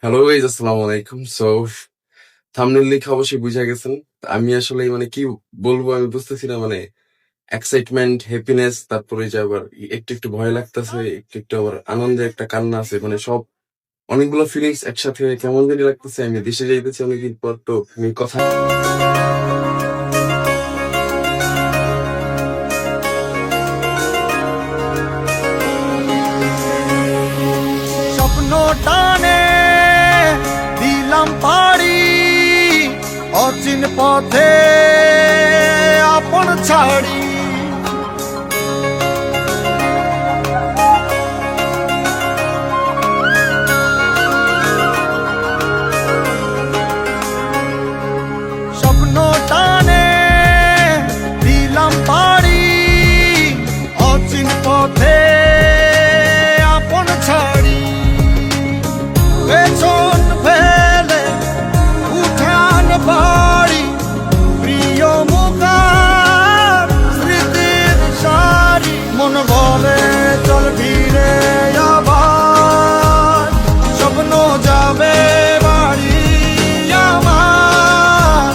Hello guys, আসসালামু আলাইকুম। Thumbnail লিখে অবশ্যই বুঝা গেছেন। আমি আসলে কি বলবো আমি বুঝতেছি না। এক্সাইটমেন্ট, হ্যাপিনেস, তারপরে যে আবার একটু একটু ভয় লাগতেছে, একটু একটু আবার আনন্দের একটা কান্না আছে। সব অনেকগুলো ফিলিংস একসাথে কেমন জানি লাগতেছে। আমি দেশে যাইতেছি অনেকদিন পর, তো আমি কথা স্বপ্ন টানে দিলাম পাড়ি অচিন পথে আপন ছাড়ি। স্বপ্ন টানে দিলাম পাড়ি অচিন পথে আপন ছাড়ি। পেছন ফেলে উঠান বাড়ি প্রিয় মুখার স্মৃতির সারি। মন বলে চল ফিরে আবার, স্বপ্ন যাবে বাড়ি আমার।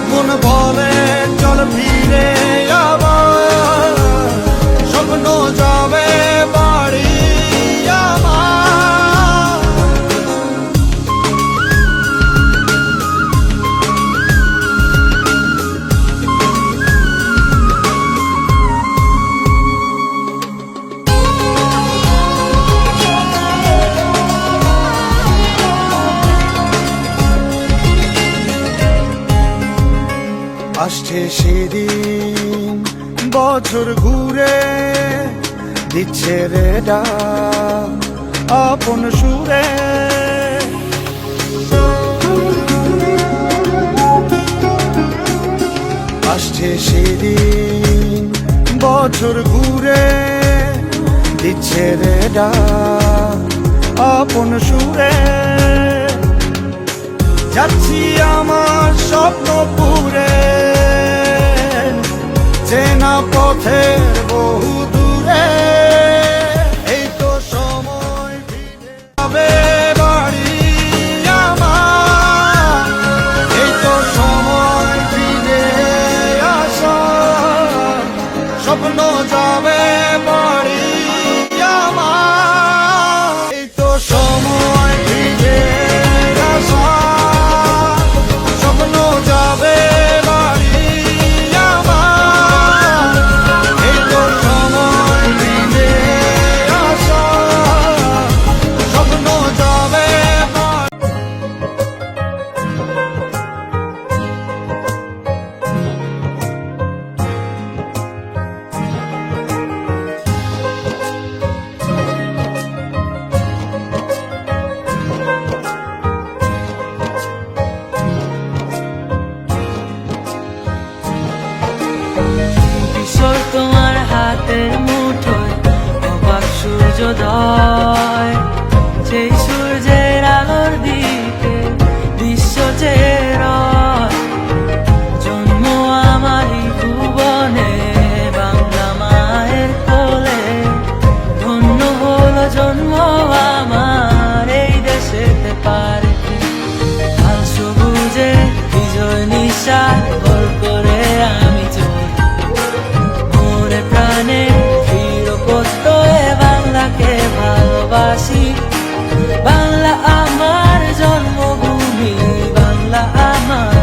মন বলে চল ফিরে আবার, স্বপ্ন যাবে বাড়ি আমার। আসছে সেদিন বছর ঘুরে দিচ্ছে রে ডাক আপন সুরে। আসছে সেদিন বছর ঘুরে দিচ্ছে রে ডাক আপন সুরে। যাচ্ছি আমার স্বপ্ন পুরে চেনা পথের বহু দূরে। এই তো সময় ফিরে যাবে বাড়ি আমার, এই তো সময় ফিরে আসা, স্বপ্ন যাবে বাড়ি আমার। এই তো সময় ফিরে আসা, স্বপ্ন যাবে বাড়ি আমার। এই তো সময় ফিরে আসা, স্বপ্ন যাবে বাড়ি। কিশোর তোমার হাতের মুঠোয় অবাক সূর্যোদয়, সেই সূর্যের আলোর দিকে দৃশ্য চেয়ে রয়। জন্ম আমারই ভুবনে বাংলা মায়ের কোলে, ধন্য হলো জন্ম আমার এই দেশেতে পারে। লাল সবুজে বিজয় নিশান ভর করে আমি চলি, মনে প্রাণে দৃঢ় প্রত্যয়ে বাংলাকে ভালোবাসি। বাংলা আমার জন্মভূমি, বাংলা আমার